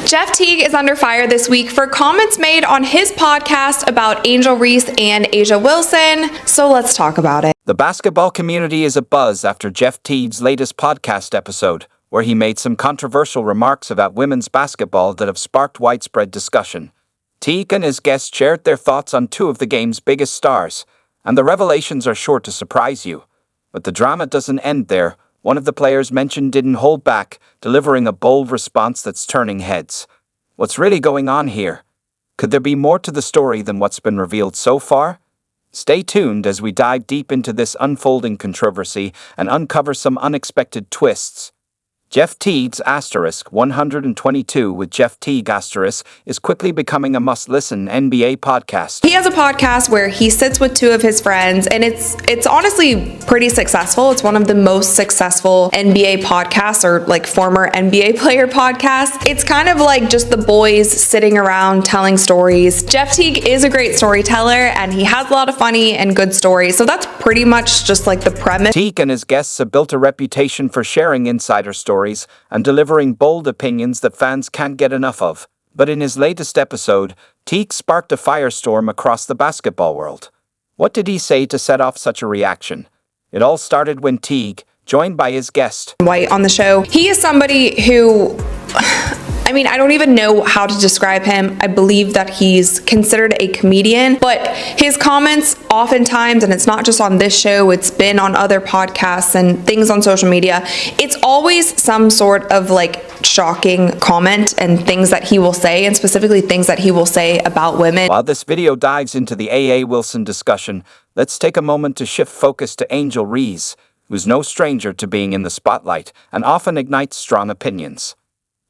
Jeff Teague is under fire this week for comments made on his podcast about Angel Reese and A'ja Wilson, so let's talk about it. The basketball community is abuzz after Jeff Teague's latest podcast episode, where he made some controversial remarks about women's basketball that have sparked widespread discussion. Teague and his guest shared their thoughts on two of the game's biggest stars, and the revelations are sure to surprise you. But the drama doesn't end there. One of the players mentioned didn't hold back, delivering a bold response that's turning heads. What's really going on here? Could there be more to the story than what's been revealed so far? Stay tuned as we dive deep into this unfolding controversy and uncover some unexpected twists. Jeff Teague's * 122 with Jeff Teague * is quickly becoming a must-listen NBA podcast. He has a podcast where he sits with two of his friends, and it's honestly pretty successful. It's one of the most successful NBA podcasts, or like former NBA player podcasts. It's kind of like just the boys sitting around telling stories. Jeff Teague is a great storyteller, and he has a lot of funny and good stories, so that's pretty much just like the premise. Teague and his guests have built a reputation for sharing insider stories and delivering bold opinions that fans can't get enough of. But in his latest episode, Teague sparked a firestorm across the basketball world. What did he say to set off such a reaction? It all started when Teague, joined by his guest White on the show. He is somebody who, I don't even know how to describe him. I believe that he's considered a comedian, but his comments oftentimes, and it's not just on this show, it's been on other podcasts and things on social media, it's always some sort of like shocking comment and things that he will say, and specifically things that he will say about women. While this video dives into the A'ja Wilson discussion, let's take a moment to shift focus to Angel Reese, who's no stranger to being in the spotlight and often ignites strong opinions.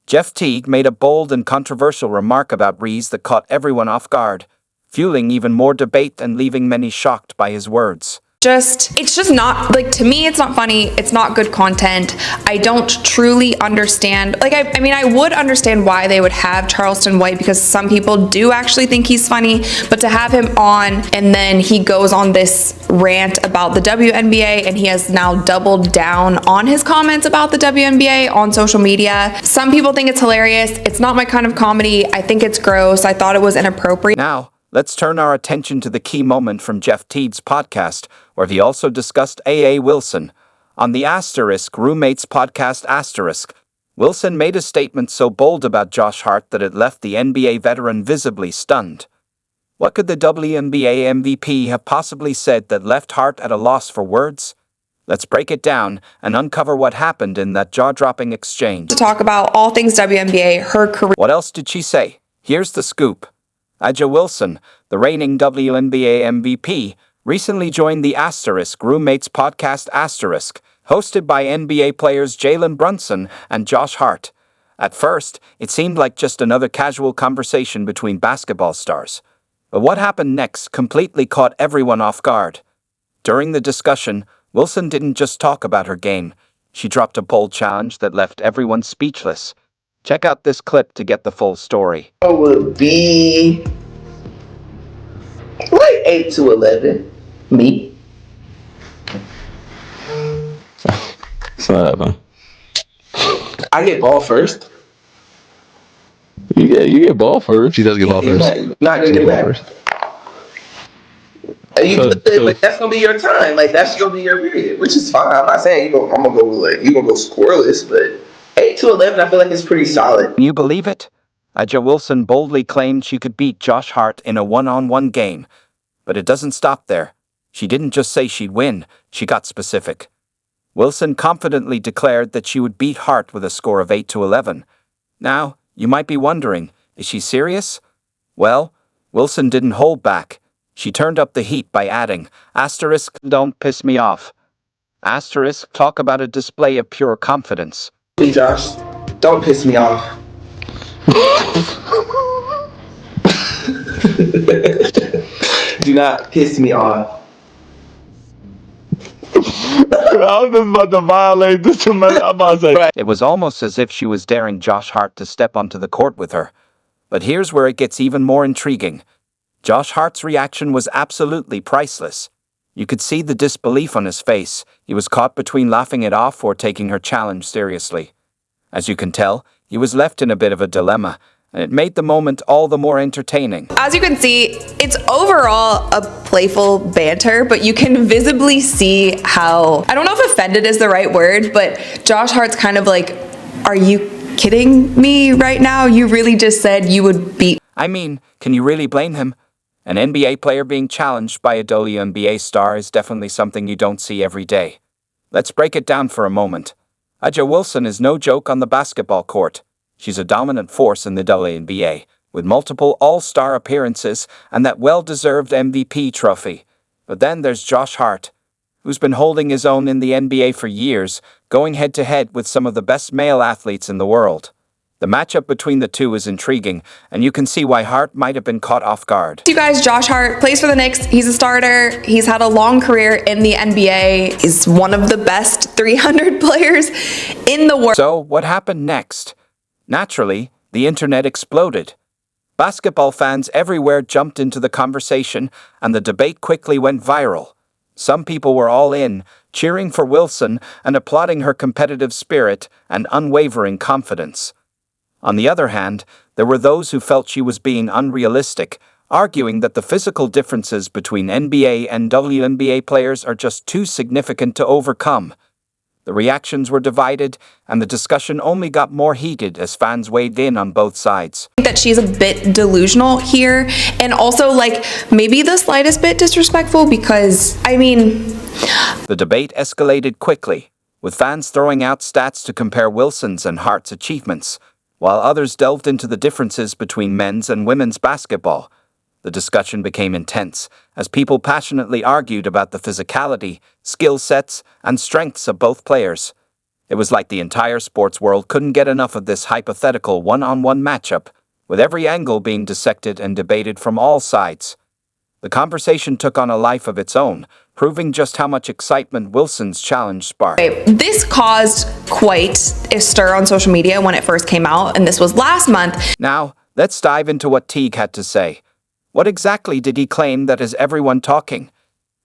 Jeff Teague made a bold and controversial remark about Reese that caught everyone off guard, fueling even more debate and leaving many shocked by his words. It's just not, like, to me, it's not funny. It's not good content. I don't truly understand. Like, I would understand why they would have Charleston White, because some people do actually think he's funny, but to have him on and then he goes on this rant about the WNBA, and he has now doubled down on his comments about the WNBA on social media. Some people think it's hilarious. It's not my kind of comedy. I think it's gross. I thought it was inappropriate. Now, let's turn our attention to the key moment from Jeff Teague's podcast, where he also discussed A'ja Wilson. On the * Roommates podcast *, Wilson made a statement so bold about Josh Hart that it left the NBA veteran visibly stunned. What could the WNBA MVP have possibly said that left Hart at a loss for words? Let's break it down and uncover what happened in that jaw-dropping exchange. To talk about all things WNBA, her career. What else did she say? Here's the scoop. A'ja Wilson, the reigning WNBA MVP, recently joined the * Roommates podcast *, hosted by NBA players Jalen Brunson and Josh Hart. At first, it seemed like just another casual conversation between basketball stars. But what happened next completely caught everyone off guard. During the discussion, Wilson didn't just talk about her game. She dropped a bold challenge that left everyone speechless. Check out this clip to get the full story. It would be like 8 to 11. Me. So what, I get ball first. you get ball first. She does get ball first. Not She get get ball ball first. Like, that's gonna be your time. Like, that's gonna be your period, which is fine. I'm not saying I'm gonna go scoreless, but 8 to 11, I feel like it's pretty solid. Can you believe it? A'ja Wilson boldly claimed she could beat Josh Hart in a one-on-one game. But it doesn't stop there. She didn't just say she'd win, she got specific. Wilson confidently declared that she would beat Hart with a score of 8 to 11. Now, you might be wondering, is she serious? Well, Wilson didn't hold back. She turned up the heat by adding, * don't piss me off. * talk about a display of pure confidence. Please, Josh, don't piss me off. Do not piss me off. I was just about to violate this. I'm about to say. It was almost as if she was daring Josh Hart to step onto the court with her. But here's where it gets even more intriguing. Josh Hart's reaction was absolutely priceless. You could see the disbelief on his face. He was caught between laughing it off or taking her challenge seriously. As you can tell, He was left in a bit of a dilemma, and it made the moment all the more entertaining. As you can see, it's overall a playful banter, but you can visibly see how, I don't know if offended is the right word, but Josh Hart's kind of like, are you kidding me right now? You really just said you would beat. I mean, can you really blame him? An NBA player being challenged by a WNBA star is definitely something you don't see every day. Let's break it down for a moment. A'ja Wilson is no joke on the basketball court. She's a dominant force in the WNBA, with multiple all-star appearances and that well-deserved MVP trophy. But then there's Josh Hart, who's been holding his own in the NBA for years, going head-to-head with some of the best male athletes in the world. The matchup between the two is intriguing, and you can see why Hart might have been caught off guard. You guys, Josh Hart plays for the Knicks. He's a starter. He's had a long career in the NBA. He's one of the best 300 players in the world. So, what happened next? Naturally, the internet exploded. Basketball fans everywhere jumped into the conversation, and the debate quickly went viral. Some people were all in, cheering for Wilson and applauding her competitive spirit and unwavering confidence. On the other hand, there were those who felt she was being unrealistic, arguing that the physical differences between NBA and WNBA players are just too significant to overcome. The reactions were divided, and the discussion only got more heated as fans weighed in on both sides. I think that she's a bit delusional here, and also like maybe the slightest bit disrespectful because, I mean... The debate escalated quickly, with fans throwing out stats to compare Wilson's and Hart's achievements, while others delved into the differences between men's and women's basketball. The discussion became intense, as people passionately argued about the physicality, skill sets, and strengths of both players. It was like the entire sports world couldn't get enough of this hypothetical one-on-one matchup, with every angle being dissected and debated from all sides. The conversation took on a life of its own, proving just how much excitement Wilson's challenge sparked. This caused quite a stir on social media when it first came out, and this was last month. Now, let's dive into what Teague had to say. What exactly did he claim that has everyone talking?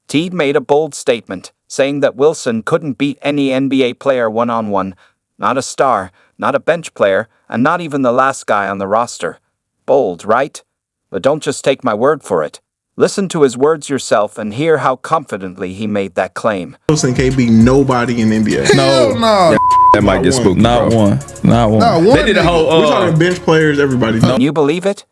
Teague made a bold statement, saying that Wilson couldn't beat any NBA player one-on-one, not a star, not a bench player, and not even the last guy on the roster. Bold, right? But don't just take my word for it. Listen to his words yourself and hear how confidently he made that claim. Wilson can't beat nobody in NBA. No. That might get spooky. Not one. They did a whole. We're talking bench players, everybody. Can you believe it?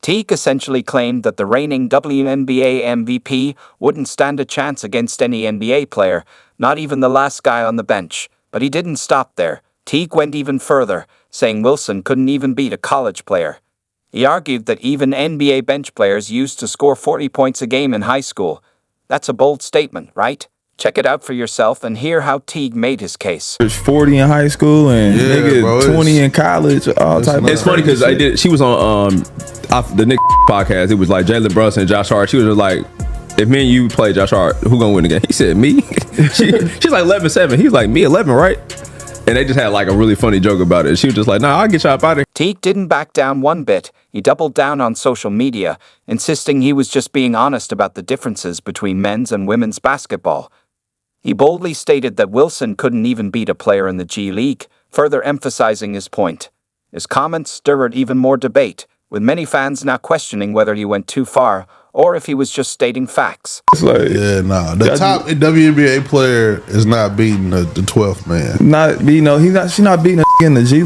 Teague essentially claimed that the reigning WNBA MVP wouldn't stand a chance against any NBA player, not even the last guy on the bench. But he didn't stop there. Teague went even further, saying Wilson couldn't even beat a college player. He argued that even NBA bench players used to score 40 points a game in high school. That's a bold statement, right? Check it out for yourself and hear how Teague made his case. There's 40 in high school and nigga 20 in college. All type of It's funny because she was on the Nick podcast. It was like Jalen Brunson and Josh Hart. She was just like, if me and you play Josh Hart, who gonna win the game? He said, me? She's like 11-7. He was like, me 11, right? And they just had like a really funny joke about it. She was just like, nah, I'll get you up out of here. Teague didn't back down one bit. He doubled down on social media, insisting he was just being honest about the differences between men's and women's basketball. He boldly stated that Wilson couldn't even beat a player in the G League, further emphasizing his point. His comments stirred even more debate, with many fans now questioning whether he went too far or if he was just stating facts. It's like, The top WNBA player is not beating the 12th man. she's not beating a in the G League.